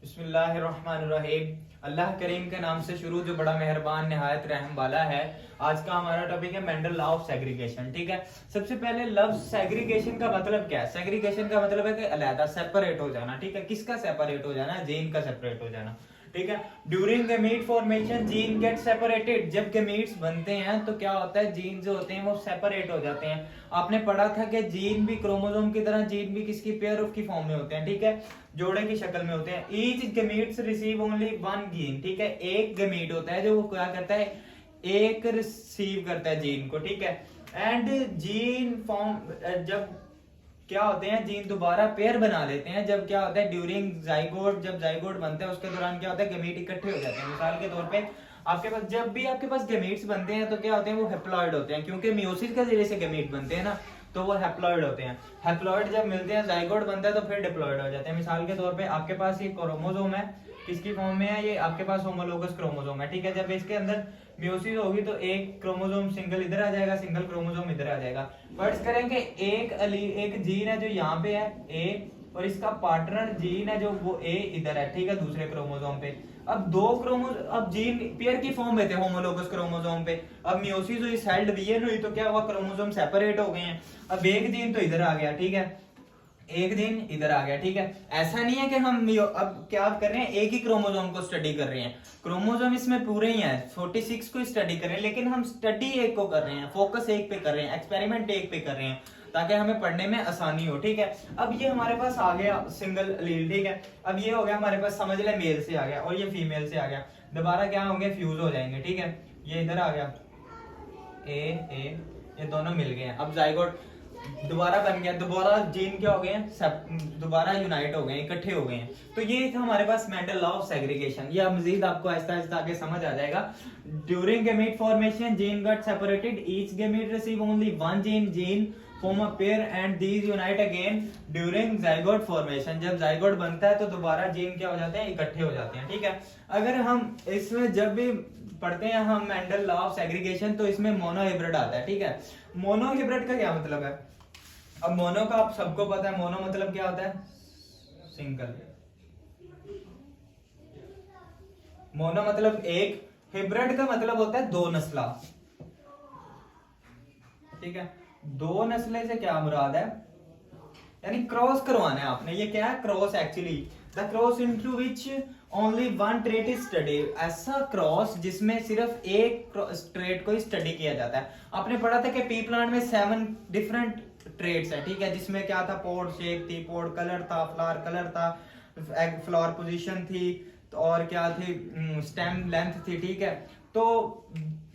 बिस्मिल्लाहिर्रहमानिर्रहीम। अल्लाह करीम के नाम से शुरू जो बड़ा मेहरबान निहायत रहम वाला है। आज का हमारा टॉपिक है मेंडल लॉ ऑफ सेग्रीगेशन। ठीक है, सबसे पहले लफ्ज सेग्रीगेशन का मतलब क्या है? सेग्रीगेशन का मतलब है कि अलहदा, सेपरेट हो जाना। ठीक है, किसका सेपरेट हो जाना? जीन का सेपरेट हो जाना। ठीक है, during gamete formation gene get separated. जब गमीट्स बनते हैं तो क्या होता है, जीन जो होते हैं वो सेपरेट हो जाते हैं। आपने पढ़ा था कि जीन भी क्रोमोसोम की तरह जीन भी किसकी पेयर ऑफ की फॉर्म में होते हैं। ठीक है, जोड़े की शक्ल में होते हैं। Each gametes receive only one gene. ठीक है, एक गमीट होता है जो वो क्या करता है, एक रिसीव करता है जीन को। ठीक है, एंड जीन फॉर्म जब क्या होते हैं, जीन दोबारा पेयर बना लेते हैं। जब क्या होता है, ड्यूरिंग जाइगोट, जब जाइगोट बनते हैं उसके दौरान क्या होता है, गमीट इकट्ठे हो जाते हैं। मिसाल के तौर पे आपके पास जब भी आपके पास गमीट्स बनते हैं तो क्या होते हैं, वो हेप्लॉइड होते हैं, क्योंकि मियोसिस के जरिए से गमीट बनते हैं ना, तो वो हैप्लॉइड होते हैं। हैप्लॉइड जब मिलते हैं, जाइगोट बनता है तो फिर डिप्लॉइड हो जाते हैं। मिसाल के तौर पे आपके पास ये क्रोमोसोम है, किसकी फॉर्म में है, ये आपके पास होमोलोगस क्रोमोसोम है। ठीक है, जब इसके अंदर मियोसिस होगी तो एक क्रोमोसोम सिंगल इधर आ जाएगा, सिंगल क्रोमोसोम इधर आ जाएगा। फर्ज करेंगे एक जीन है जो यहाँ पे है ए, और इसका पार्टनर जीन है जो वो ए इधर है। ठीक है, दूसरे क्रोमोसोम पे। अब दो क्रोमोसोम, अब जीन पेयर की फॉर्म में थे होमोलोगस क्रोमोसोम पे। अब मियोसिस हुई, सेल डिवीजन हुई, तो क्या हुआ, क्रोमोसोम सेपरेट हो गए हैं। अब एक जीन तो इधर आ गया। ठीक है, एक दिन इधर आ गया। ठीक है, ऐसा नहीं है कि हम अब क्या कर रहे हैं, एक ही क्रोमोसोम को स्टडी कर रहे हैं। क्रोमोसोम इसमें पूरे ही हैं, 46 को स्टडी कर रहे हैं, लेकिन हम स्टडी एक को कर रहे हैं, फोकस एक पे कर रहे हैं, एक्सपेरिमेंट एक पे कर रहे हैं, ताकि हमें पढ़ने में आसानी हो। ठीक है, अब ये हमारे पास आ गया सिंगल एलील। ठीक है, अब ये हो गया हमारे पास, समझ ले, मेल से आ गया और ये फीमेल से आ गया। दोबारा क्या होंगे, फ्यूज हो जाएंगे। ठीक है, ये इधर आ गया ए, ये दोनों मिल गए हैं। अब जाइगोट दोबारा बन गया, दोबारा जीन क्या हो गए हैं, दोबारा यूनाइट हो गए, इकट्ठे हो गए हैं। तो ये था हमारे पास मेंडल लॉ ऑफ सेग्रीगेशन। ये मजीद आपको आहिस्ता आहिस्ता आगे समझ आ जाएगा। During gamete formation gene got separated, each gamete receive only one gene form a pair and these unite again during zygote formation. जब जाइगोट बनता है तो दोबारा जीन क्या हो जाते हैं, इकट्ठे हो जाते हैं। ठीक है, अगर हम इसमें जब भी पढ़ते हैं हम मेंडल लॉ ऑफ सेग्रीगेशन, तो इसमें मोनोहिब्रिड आता है। ठीक है, मोनोहिब्रिड का क्या मतलब है? अब मोनो का आप सबको पता है, मोनो मतलब क्या होता है, सिंगल। मोनो मतलब एक, हिब्रिड का मतलब होता है दो नस्ला। ठीक है, दो नस्लें से क्या मुराद है, यानी क्रॉस करवाना है आपने। ये क्या है, cross actually the cross into which only one trait is study. ऐसा क्रॉस जिसमें सिर्फ एक ट्रेट को ही स्टडी किया जाता है। आपने पढ़ा था कि पी प्लांट में 7 डिफरेंट ट्रेड्स है। ठीक है, जिसमें क्या था, पोड शेप थी, पोड कलर था, फ्लावर कलर था, एग फ्लावर पोजीशन थी, और क्या थी, स्टेम लेंथ थी। ठीक है, तो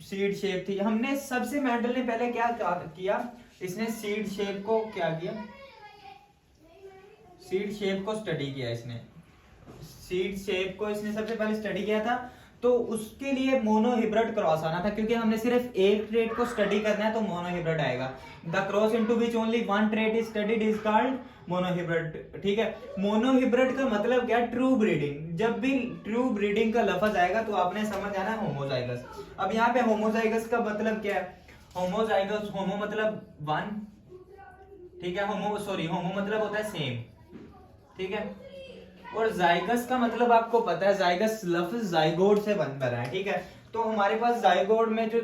सीड शेप थी। हमने सबसे मेंडल ने पहले क्या किया, इसने सीड शेप को क्या किया, सीड शेप को स्टडी किया। इसने सीड शेप को इसने सबसे पहले स्टडी किया था, तो उसके लिए मोनोहिब्रिड क्रॉस आना था, क्योंकि हमने सिर्फ एक ट्रेट को स्टडी करना है तो मोनोहिब्रिड आएगा। The cross into which only one trait is studied is called monohybrid. ठीक है, मोनोहिब्रिड का मतलब क्या, ट्रू ब्रीडिंग। जब भी ट्रू ब्रीडिंग का लफ्ज आएगा तो आपने समझ आना है होमोजाइगस। अब यहाँ पे होमोजाइगस का मतलब क्या है, होमोजाइगस, होमो मतलब वन। ठीक है, होमो मतलब होता है सेम। ठीक है, और जाइगस का मतलब आपको पता है, जाइगस लफ्ज जाइगोट से बन रहा है। ठीक है, तो हमारे पास जाइगोट में जो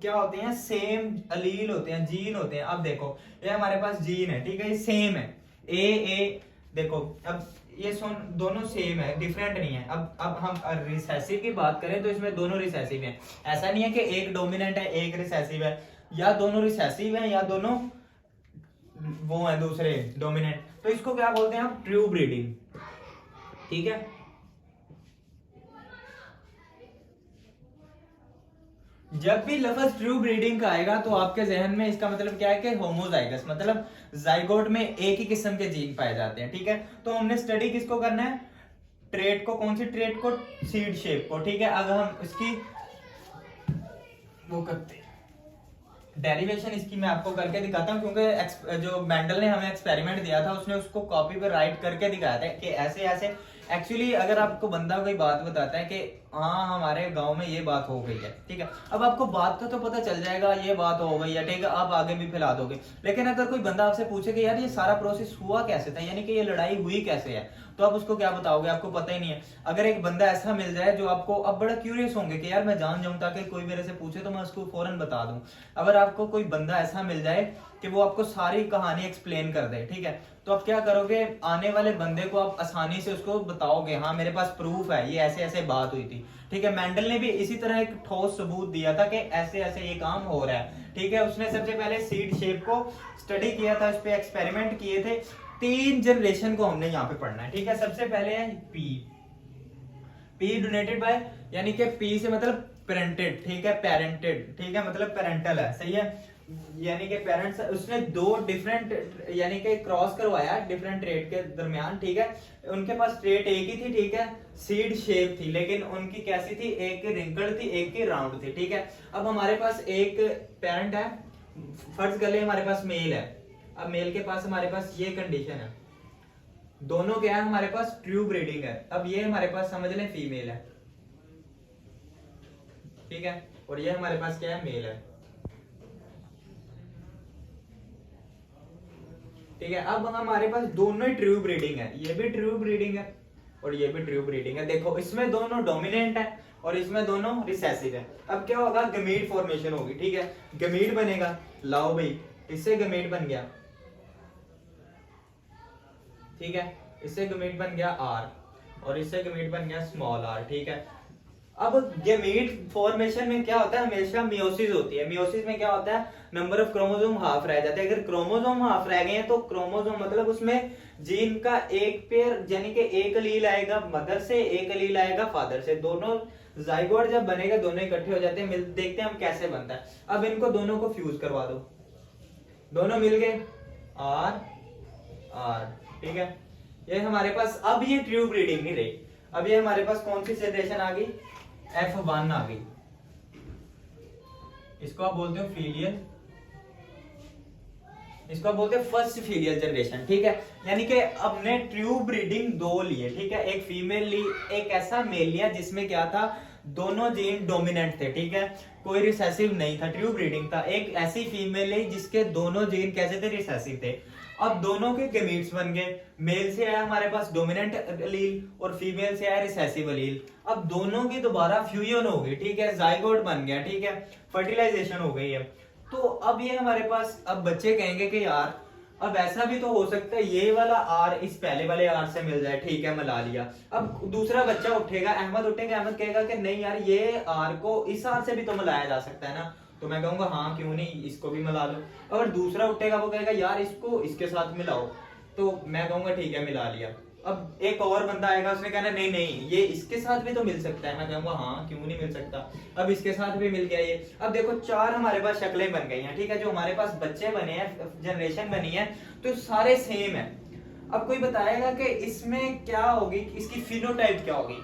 क्या होते हैं, सेम अलील होते हैं, जीन होते हैं। अब देखो, ये हमारे पास जीन है। ठीक है, ये सेम है, ए देखो, अब ये दोनों सेम है, डिफरेंट नहीं है। अब हम रिसेसिव की बात करें तो इसमें दोनों रिसेसिव हैं। ऐसा नहीं है कि एक डोमिनेंट है एक रिसेसिव है, या दोनों रिसेसिव है या दोनों वो है दूसरे डोमिनेंट। तो इसको क्या बोलते हैं हम, ट्रू ब्रीडिंग। ठीक है, जब भी लफ्ज ट्रू ब्रीडिंग का आएगा तो आपके जहन में इसका मतलब क्या है कि होमोजाइगस, मतलब जाइगोट में एक ही किस्म के जीन पाए जाते हैं। ठीक है, तो हमने स्टडी किसको करना है, ट्रेट को। कौन सी ट्रेट को, सीड शेप को। ठीक है, अगर हम इसकी वो करते हैं डेरिवेशन, इसकी मैं आपको करके दिखाता हूँ, क्योंकि जो मेंडल ने हमें एक्सपेरिमेंट दिया था उसने उसको कॉपी पर राइट करके दिखाया था कि ऐसे ऐसे। एक्चुअली अगर आपको बंदा कोई बात बताता है कि हाँ हमारे गांव में ये बात हो गई है, ठीक है। अब आपको बात तो पता चल जाएगा ये बात हो गई है, ठीक है, आप आगे भी फैला दोगे। लेकिन अगर कोई बंदा आपसे पूछे कि यार ये सारा प्रोसेस हुआ कैसे था, यानी कि ये लड़ाई हुई कैसे है, तो आप उसको क्या बताओगे, आपको पता ही नहीं है। अगर एक बंदा ऐसा मिल जाए जो आपको, अब बड़ा क्यूरियस होंगे कि यार मैं जान जाऊं ताकि कोई मेरे से पूछे तो मैं उसको फौरन बता दूं। अगर आपको कोई बंदा ऐसा मिल जाए कि वो आपको सारी कहानी एक्सप्लेन कर दे, ठीक है, तो आप क्या करोगे, आने वाले बंदे को आप आसानी से उसको बताओगे, हाँ मेरे पास प्रूफ है, ये ऐसे ऐसे बात हुई थी, ठीक है। मेंडल ने भी इसी तरह एक ठोस सबूत दिया था कि ऐसे ऐसे ये काम हो रहा है, ठीक है। उसने सबसे पहले सीड शेप को स्टडी किया था, उस पर एक्सपेरिमेंट किए थे। 3 जनरेशन को हमने यहाँ पे पढ़ना है, ठीक है। सबसे पहले है पी डोनेटेड बाय, यानी कि पी से मतलब पेरेंटेड, ठीक है, पेरेंटेड, ठीक है, मतलब पेरेंटल है, सही है, यानी कि पेरेंट्स। उसने 2 डिफरेंट यानी कि क्रॉस करवाया डिफरेंट ट्रेड के दरमियान, ठीक है। उनके पास ट्रेड एक ही थी, ठीक है, सीड शेप थी, लेकिन उनकी कैसी थी, एक की रिंकल्ड थी, एक की राउंड थी, ठीक है। अब हमारे पास एक पेरेंट है, फर्ज कर ले हमारे पास मेल है। अब मेल के पास हमारे पास ये कंडीशन है, दोनों क्या है हमारे पास ट्रू ब्रीडिंग है। अब ये हमारे पास समझ लें फीमेल है, ठीक है, और ये हमारे पास क्या है, मेल है, ठीक है। अब हमारे पास दोनों ही ट्रू ब्रीडिंग है, ये भी ट्रू ब्रीडिंग है और ये भी ट्रू ब्रीडिंग है। देखो इसमें दोनों डोमिनेंट है और इसमें दोनों रिसेसिव है। अब क्या होगा, गमीट फॉर्मेशन होगी, ठीक है, गमीट बनेगा, लाओ भाई, इससे गमीट बन गया, ठीक है, इससे गमीट बन गया आर और इससे गमीट बन गया स्मॉल आर, ठीक है। अब गमीट फॉर्मेशन में क्या होता है, हमेशा मियोसिस होती है। मियोसिस में क्या होता है, नंबर ऑफ क्रोमोसोम हाफ रह जाते हैं। अगर क्रोमोसोम हाफ रह गए हैं तो क्रोमोसोम मतलब उसमें जीन का एक पेयर, यानी कि एक अलील आएगा मदर से, एक अलील आएगा फादर से, दोनों जाइगोट जब बनेगा दोनों इकट्ठे हो जाते हैं। देखते हैं हम कैसे बनता है। अब इनको दोनों को फ्यूज करवा दो, दोनों मिल गए आर आर, ठीक है। ये हमारे पास, अब ये ट्रू ब्रीडिंग नहीं रही, अब ये हमारे पास कौन सी जनरेशन आ गई, F1 आ गई। इसको आप बोलते हो फीलियल, इसको आप बोलते हैं फर्स्ट फीलियल जनरेशन, ठीक है। यानी कि अपने ट्रू ब्रीडिंग 2 लिए, ठीक है, एक फीमेल ली, एक ऐसा मेल लिया जिसमें क्या था, दोनों जीन डोमिनेंट थे, ठीक है, कोई रिसेसिव नहीं था, ट्रू ब्रीडिंग था। एक ऐसी फीमेल ली जिसके दोनों जीन कैसे थे, रिसेसिव थे। अब दोनों के गमीट्स बन गए, मेल से आया हमारे पास डोमिनेंट अलील और फीमेल से आया रिसेसिव अलील। अब दोनों की दोबारा फ्यूजन हो गई, ठीक है, जाइगोट बन गया, ठीक है, फर्टिलाइजेशन हो गई है। तो अब ये हमारे पास, अब बच्चे कहेंगे कि यार अब ऐसा भी तो हो सकता है ये वाला आर इस पहले वाले आर से मिल जाए, ठीक है, मिला लिया। अब दूसरा बच्चा उठेगा, अहमद उठेगा, अहमद कहेगा कि नहीं यार ये आर को इस आर से भी तो मिलाया जा सकता है ना, तो मैं कहूंगा हाँ क्यों नहीं, इसको भी मिला लो। अगर दूसरा उठेगा वो कहेगा यार इसको इसके साथ मिलाओ, तो मैं कहूंगा ठीक है मिला लिया। अब एक और बंदा आएगा, उसने कहना नहीं नहीं ये इसके साथ भी तो मिल सकता है, मैं कहूंगा हाँ क्यों नहीं मिल सकता, अब इसके साथ भी मिल गया ये। अब देखो 4 हमारे पास शक्लें बन गई हैं, ठीक है, जो हमारे पास बच्चे बने हैं, जनरेशन बनी है, तो सारे सेम है। अब कोई बताएगा कि इसमें क्या होगी, इसकी फिनोटाइप क्या होगी,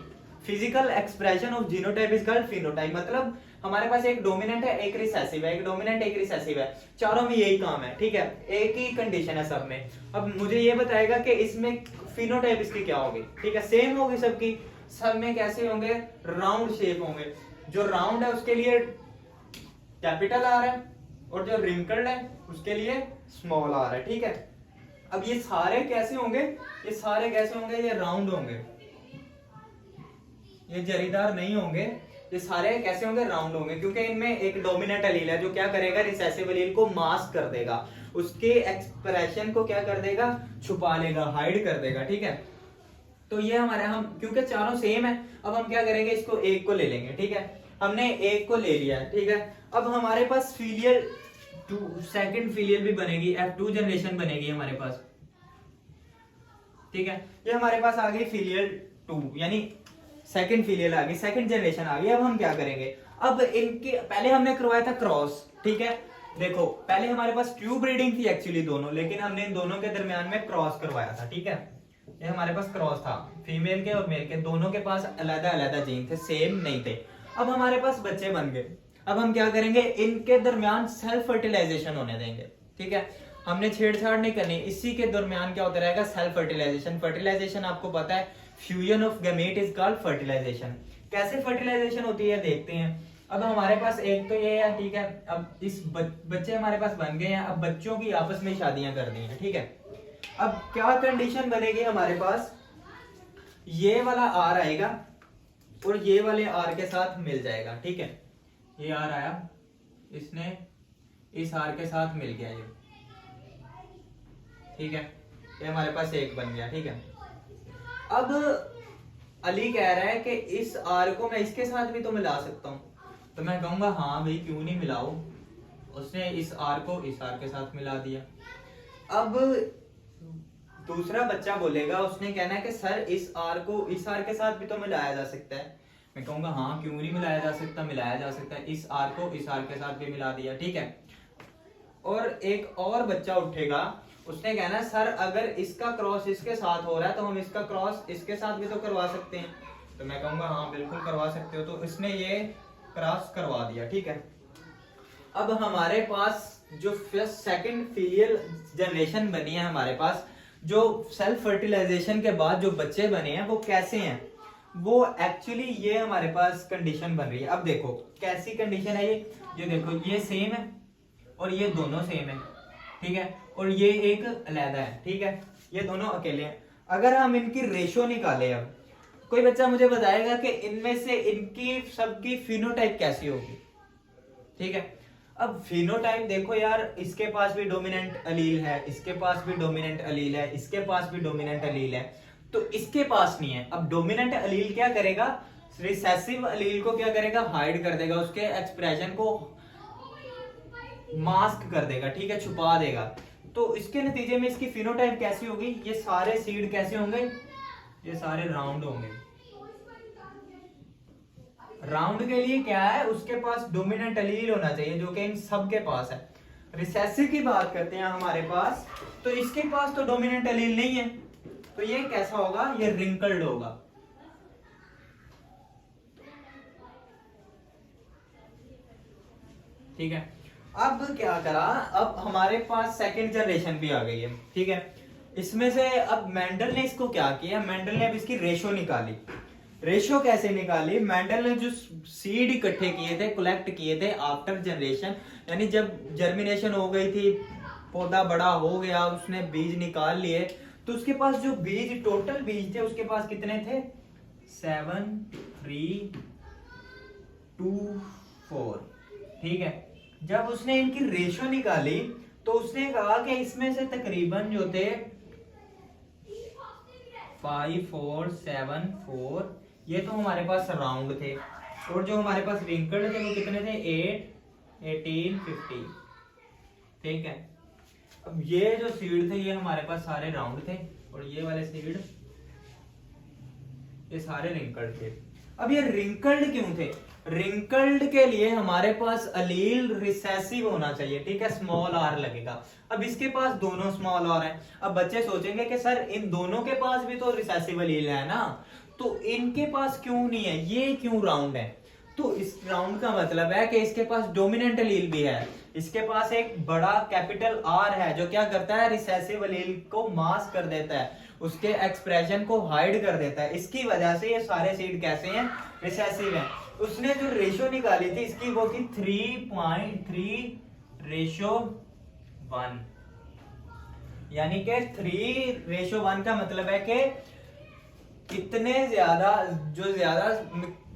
physical expression of genotype is called phenotype. मतलब हमारे पास एक डोमिनेंट है, एक रिसेसिव है, एक डोमिनेंट एक रिसेसिव है, चारों में यही काम है, ठीक है, एक ही कंडीशन है सब में। अब मुझे ये बताएगा कि इसमें फिनोटाइप इसकी क्या होगी, ठीक है, सेम होगी सबकी, सब में कैसे होंगे, राउंड शेप होंगे। जो राउंड है उसके लिए कैपिटल आर है और जो रिंकल्ड है उसके लिए स्मॉल आर है, ठीक है। अब ये सारे कैसे होंगे, ये सारे कैसे होंगे, ये राउंड होंगे, ये जरीदार नहीं होंगे, ये सारे कैसे होंगे, राउंड होंगे, क्योंकि इनमें एक डोमिनेंट अलील है जो क्या करेगा, रिसेसिव अलील को मास्क कर देगा, उसके एक्सप्रेशन को क्या कर देगा, छुपा लेगा, हाइड कर देगा, ठीक है। तो ये हमारे, हम क्योंकि चारों सेम है, अब हम क्या करेंगे, इसको एक को ले लेंगे, ठीक है, हमने एक को ले लिया, ठीक है। अब हमारे पास फीलियल सेकंड फीलियल भी बनेगी, F2 जनरेशन बनेगी हमारे पास, ठीक है। ये हमारे पास आ गई फीलियल 2, यानी सेकंड फीलियल आ गई, सेकंड जनरेशन आ गई। अब हम क्या करेंगे, अब इनके पहले हमने करवाया था क्रॉस, ठीक है, देखो पहले हमारे पास ट्रू ब्रीडिंग थी एक्चुअली दोनों, लेकिन हमने इन दोनों के दरमियान में क्रॉस करवाया था, ठीक है, ये हमारे पास क्रॉस था, फीमेल के और मेल के, दोनों के पास अलग अलग जीन थे, सेम नहीं थे। अब हमारे पास बच्चे बन गए, अब हम क्या करेंगे, इनके दरमियान सेल्फ फर्टिलाइजेशन होने देंगे, ठीक है, हमने छेड़छाड़ नहीं करनी, इसी के दरमियान क्या होता रहेगा, सेल्फ फर्टिलाइजेशन। फर्टिलाइजेशन आपको पता है, fusion of gamete is called fertilisation. कैसे फर्टिलाइजेशन होती है देखते हैं। अब हमारे पास एक तो ये है, ठीक है। अब इस बच्चे हमारे पास बन गए हैं, अब बच्चों की आपस में शादियां कर दी हैं, ठीक है। अब क्या कंडीशन बनेगी हमारे पास, ये वाला आर आएगा और ये वाले आर के साथ मिल जाएगा, ठीक है। ये आर आया, इसने इस आर के साथ मिल गया ये, ठीक है। ये हमारे पास एक बन गया, ठीक है। अब अली कह रहा है कि इस आर को मैं इसके साथ भी तो मिला सकता हूं, तो मैं कहूंगा हाँ भाई क्यों नहीं मिलाओ। उसने इस आर को इस आर के साथ मिला दिया। अब दूसरा बच्चा बोलेगा, उसने कहना है कि सर इस आर को इस आर के साथ भी तो मिलाया जा सकता है। मैं कहूंगा हाँ क्यों नहीं मिलाया जा सकता, मिलाया जा सकता है। इस आर को इस आर के साथ भी मिला दिया, ठीक है। और एक और बच्चा उठेगा, उसने कहना है सर अगर इसका क्रॉस इसके साथ हो रहा है तो हम इसका क्रॉस इसके साथ भी तो करवा सकते हैं। तो मैं कहूंगा हाँ बिल्कुल करवा सकते हो। तो इसने ये क्रॉस करवा दिया, ठीक है। अब हमारे पास जो फर्स्ट सेकंड फीलियल जनरेशन बनी है, हमारे पास जो सेल्फ फर्टिलाइजेशन के बाद जो बच्चे बने हैं वो कैसे हैं, वो एक्चुअली ये हमारे पास कंडीशन बन रही है। अब देखो कैसी कंडीशन है ये देखो ये सेम है और ये दोनों सेम है, ठीक है। और ये एक अलग है, ठीक है। ये दोनों अकेले हैं। अगर हम इनकी रेशो निकाले, अब कोई बच्चा मुझे बताएगा कि इनमें से इनकी सबकी फिनोटाइप कैसी होगी, ठीक है। अब फिनोटाइप देखो यार, इसके पास भी डोमिनेंट अलील है, इसके पास भी डोमिनेंट अलील है, इसके पास भी डोमिनेंट अलील है, तो इसके पास नहीं है। अब डोमिनेंट अलील क्या करेगा, रिसेसिव अलील को क्या करेगा, हाइड कर देगा, उसके एक्सप्रेशन को मास्क कर देगा, ठीक है, छुपा देगा। तो इसके नतीजे में इसकी फिनोटाइप कैसी होगी, ये सारे सीड कैसे होंगे, ये सारे राउंड होंगे। राउंड के लिए क्या है, उसके पास डोमिनेंट अलील होना चाहिए जो कि इन सब के पास है। रिसेसिव की बात करते हैं हमारे पास, तो इसके पास तो डोमिनेंट अलील नहीं है, तो ये कैसा होगा, ये रिंकल्ड होगा, ठीक है। अब क्या करा, अब हमारे पास सेकंड जनरेशन भी आ गई है, ठीक है। इसमें से अब मेंडल ने इसको क्या किया, मेंडल ने अब इसकी रेशो निकाली। रेशो कैसे निकाली, मेंडल ने जो सीड इकट्ठे किए थे, कलेक्ट किए थे आफ्टर जनरेशन, यानी जब जर्मिनेशन हो गई थी, पौधा बड़ा हो गया, उसने बीज निकाल लिए, तो उसके पास जो बीज टोटल बीज थे उसके पास कितने थे, 7 3 2 4, ठीक है। जब उसने इनकी रेशो निकाली तो उसने कहा कि इसमें से तकरीबन जो थे 5 4 7 4, ये तो हमारे पास राउंड थे, और जो हमारे पास रिंकल्ड थे वो कितने थे, 8 18 50, ठीक है। अब ये जो सीड थे ये हमारे पास सारे राउंड थे, और ये वाले सीड ये सारे रिंकल्ड थे। अब ये रिंकल्ड क्यों थे, रिंकल्ड के लिए हमारे पास अलील रिसेसिव होना चाहिए, ठीक है, स्मॉल आर लगेगा। अब इसके पास दोनों स्मॉल आर है। अब बच्चे सोचेंगे कि सर इन दोनों के पास भी तो रिसेसिव अलील है ना, तो इनके पास क्यों नहीं है, ये क्यों राउंड है। तो इस राउंड का मतलब है कि इसके पास डोमिनेंट अलील भी है, इसके पास एक बड़ा कैपिटल आर है जो क्या करता है, रिसेसिव अलील को मास्क कर देता है, उसके एक्सप्रेशन को हाइड कर देता है। इसकी वजह से ये सारे सीड कैसे हैं, रिसेसिव हैं। उसने जो रेशो निकाली थी इसकी वो थी 3.3:1, यानी कि 3:1 का मतलब है कि इतने ज्यादा जो ज्यादा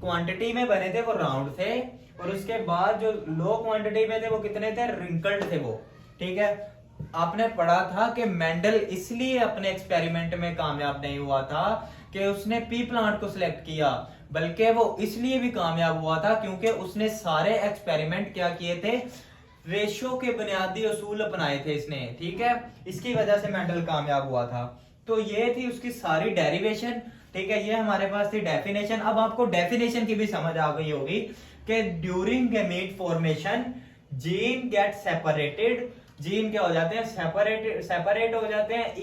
क्वांटिटी में बने थे वो राउंड थे, और उसके बाद जो लो क्वांटिटी में थे वो कितने थे, रिंकल्ड थे वो, ठीक है। आपने पढ़ा था कि मेंडल इसलिए अपने एक्सपेरिमेंट में कामयाब नहीं हुआ था कि उसने पी प्लांट को सिलेक्ट किया, बल्कि वो इसलिए भी कामयाब हुआ था क्योंकि उसने सारे एक्सपेरिमेंट क्या किए थे, रेशो के बुनियादी उसूल अपनाए थे इसने, ठीक है। इसकी वजह से मेंडल कामयाब हुआ था। तो ये थी उसकी सारी डेरिवेशन, ठीक है। ये हमारे पास थी डेफिनेशन। अब आपको डेफिनेशन की भी समझ आ गई होगी कि during gamete formation gene get separated, gene क्या हो जाते हैं, सेपरेट हो जाते हैं।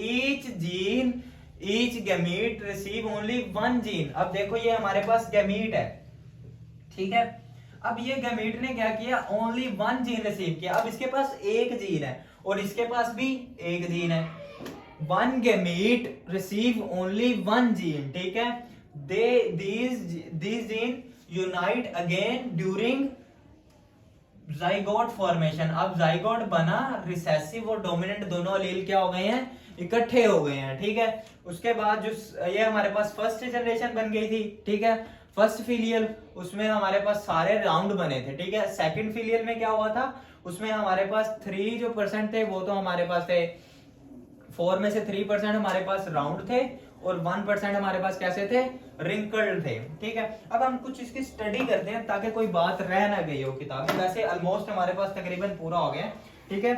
Each gamete receive only 1 gene. अब देखो ये हमारे पास गैमीट है, ठीक है। अब ये गैमीट ने क्या किया, ओनली 1 जीन रिसीव किया। अब इसके पास एक जीन है और इसके पास भी एक जीन है। 1 गैमीट रिसीव ओनली 1 जीन, ठीक है। these gene unite again during zygote formation. अब जाइगोट बना, रिसेसिव और डोमिनेंट दोनों अलील क्या हो गए हैं, इकट्ठे हो गए हैं, ठीक है। उसके बाद जो ये हमारे पास फर्स्ट जनरेशन बन गई थी, ठीक है, फर्स्ट फिलियल, उसमें हमारे पास सारे राउंड बने थे, ठीक है। सेकंड फिलियल में क्या हुआ था, उसमें हमारे पास 3 जो % थे वो तो हमारे पास थे, 4 में से 3% हमारे पास राउंड थे और 1% हमारे पास कैसे थे, रिंकल्ड थे, ठीक है। अब हम कुछ इसकी स्टडी करते हैं ताकि कोई बात रह ना गई हो किताब में। वैसे ऑलमोस्ट हमारे पास तकरीबन पूरा हो गया, ठीक है।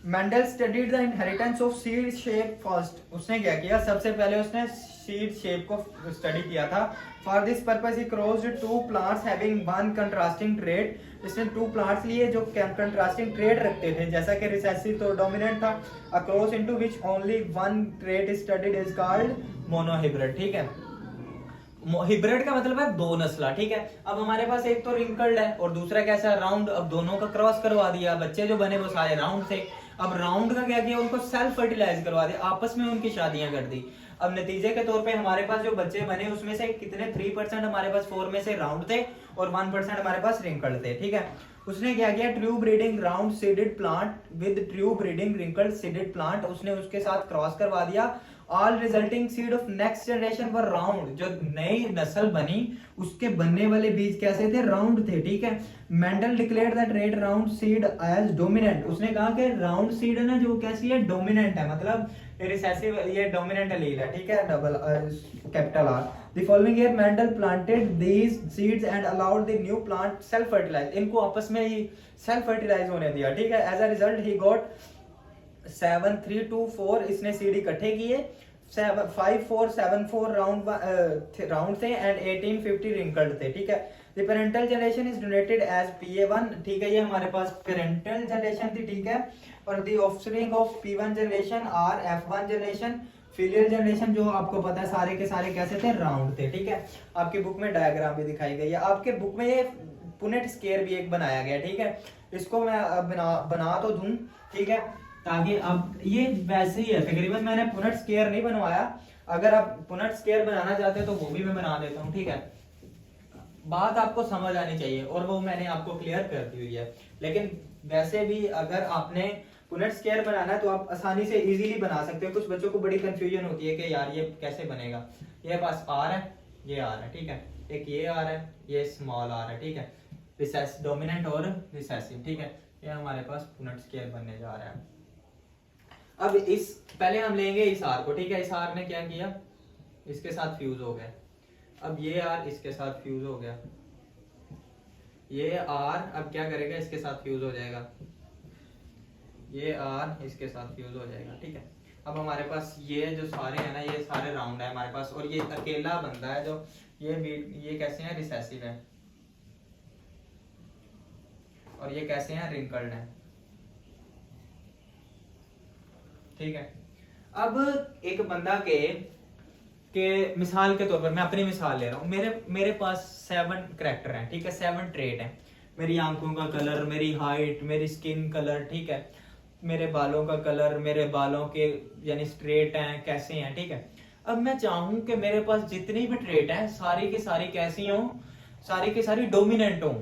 Mendel studied the inheritance of seed shape first. उसने क्या किया, सबसे पहले उसने सीड शेप को स्टडी किया था। For this purpose he crossed 2 plants having 1 contrasting trait. इसने 2 प्लांट्स लिए जो कंट्रास्टिंग ट्रेट रखते थे, जैसा कि रिसेसिव तो डोमिनेंट था। A cross into which only 1 trait is studied is called monohybrid, ठीक है। हिब्रिड का मतलब है 2 नस्ला, ठीक है। अब हमारे पास एक तो रिंकल्ड है और दूसरा कैसा, राउंड। अब दोनों का क्रॉस करवा दिया, बच्चे जो बने वो सारे राउंड थे। अब राउंड का क्या किया, उनको सेल्फ फर्टिलाइज करवा दिया, आपस में उनकी शादियां कर दी। अब नतीजे के तौर पे हमारे पास जो बच्चे बने उसमें से कितने 3% हमारे पास 4 में से राउंड थे और 1% हमारे पास रिंकल्ड थे, ठीक है। उसने क्या किया, true breeding round seeded plant with true breeding wrinkled seeded plant, उसने उसके साथ क्रॉस करवा दिया। All resulting seed of next generation were round. जो नई नस्ल बनी उसके बनने वाले बीज कैसे थे, राउंड थे, ठीक है। Mendel declared that red round seed as dominant. उसने कहा कि राउंड सीड है ना जो कैसी है, डोमिनेंट है, मतलब रिसेसिव, ये डोमिनेंट एलील है, ठीक है, double capital R. The following year Mendel planted these seeds and allowed the new plant self fertilize। इनको आपस में ही सेल्फ फर्टिलाइज होने दिया, ठीक है। As a result he got 7, 3, 2, 4 इसने सीड इकट्ठे किए। 5, 4, 7, 4 राउंड थे एंड 18, 50 रिंकल्ड थे, ठीक है। The parental generation is donated as PA1, ठीक है, ये हमारे पास पेरेंटल जनरेशन थी, ठीक है। और the offspring of P1 generation are F1 generation। Filial generation जो आपको पता है सारे के सारे कैसे थे, राउंड थे, ठीक है। आपकी बुक में डायग्राम भी दिखाई गई है। आपके बुक में ये पुनेट स्केयर भी एक बनाया गया, ठीक है। इसको मैं बना तो दूं, ठीक है, ताकि अब ये वैसे ही है तकरीबन, मैंने पुनेट स्केयर नहीं बनवाया। अगर आप पुनेट स्केयर बनाना चाहते हो तो वो भी मैं बना देता हूँ, ठीक है। बात आपको समझ आनी चाहिए और वो मैंने आपको क्लियर कर दी हुई है। लेकिन वैसे भी अगर आपने पुनेट स्केयर बनाना है तो आप आसानी से इजीली बना सकते हो। कुछ बच्चों को बड़ी कंफ्यूजन होती है कि यार ये कैसे बनेगा। ये पास आर है, ये आर है, ठीक है, एक ये आर है, ये स्मॉल आर है, ठीक है, रिसेस डोमिनेंट और रिसेसिव, ठीक है। ये हमारे पास पुनेट स्केयर बनने जा रहा है। अब इस पहले हम लेंगे इस आर को, ठीक है। इस आर ने क्या किया, इसके साथ फ्यूज हो गया। अब ये आर इसके साथ फ्यूज हो गया, ये आर अब क्या करेगा, इसके साथ फ्यूज हो जाएगा, ये आर इसके साथ फ्यूज हो जाएगा, ठीक है। अब हमारे पास ये जो सारे हैं ना, ये सारे राउंड है हमारे पास, और ये अकेला बंदा है जो ये कैसे है, रिसेसिव है, और ये कैसे हैं, रिंकल्ड है, ठीक है। अब एक बंदा के मिसाल के तौर पर मैं अपनी मिसाल ले रहा हूँ। मेरे पास 7 करैक्टर हैं, ठीक है, 7 ट्रेट हैं। मेरी आंखों का कलर, मेरी हाइट, मेरी स्किन कलर, ठीक है, मेरे बालों का कलर, मेरे बालों के यानी स्ट्रेट हैं, कैसे हैं, ठीक है। अब मैं चाहूं कि मेरे पास जितनी भी ट्रेट हैं सारी की सारी कैसी हों, सारी की सारी डोमिनेंट हों,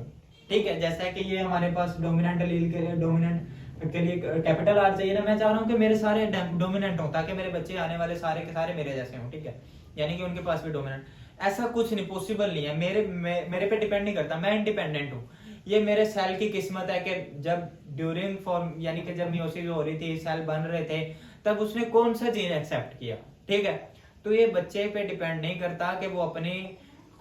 ठीक है। जैसा कि ये हमारे पास डोमिनेंट एलील के लिए, डोमिनेंट के लिए कैपिटल आर चाहिए ना, मैं चाह रहा हूँ कि मेरे सारे डोमिनेंट हों ताकि मेरे बच्चे आने वाले सारे के सारे मेरे जैसे हों, ठीक है, यानी कि उनके पास भी डोमिनेंट। ऐसा कुछ नहीं, पॉसिबल नहीं है। मेरे पे डिपेंड नहीं करता, मैं इंडिपेंडेंट हूँ। ये मेरे सेल की किस्मत है कि जब ड्यूरिंग फॉर्म यानी कि जब मियोसिस हो रही थी, सेल बन रहे थे, तब उसने कौन सा जीन एक्सेप्ट किया, ठीक है। तो ये बच्चे पे डिपेंड नहीं करता कि वो अपनी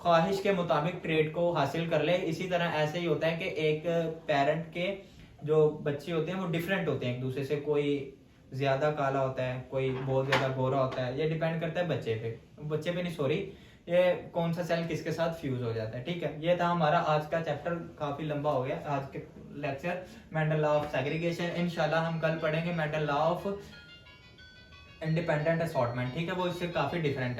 ख्वाहिश के मुताबिक ट्रेड को हासिल कर ले। इसी तरह ऐसे ही होता है कि एक पेरेंट के जो बच्चे होते हैं वो डिफरेंट होते हैं एक दूसरे से। कोई ज्यादा काला होता है, कोई बहुत ज्यादा गोरा होता है, ये डिपेंड करता है बच्चे पे नहीं, सॉरी, ये कौन सा सेल किसके साथ फ्यूज हो जाता है, ठीक है। ये था हमारा आज का चैप्टर, काफी लंबा हो गया आज के lecture, Mendel law of segregation. इंशाल्लाह हम कल पढ़ेंगे Mendel law of independent assortment, ठीक है, वो इससे काफी डिफरेंट है।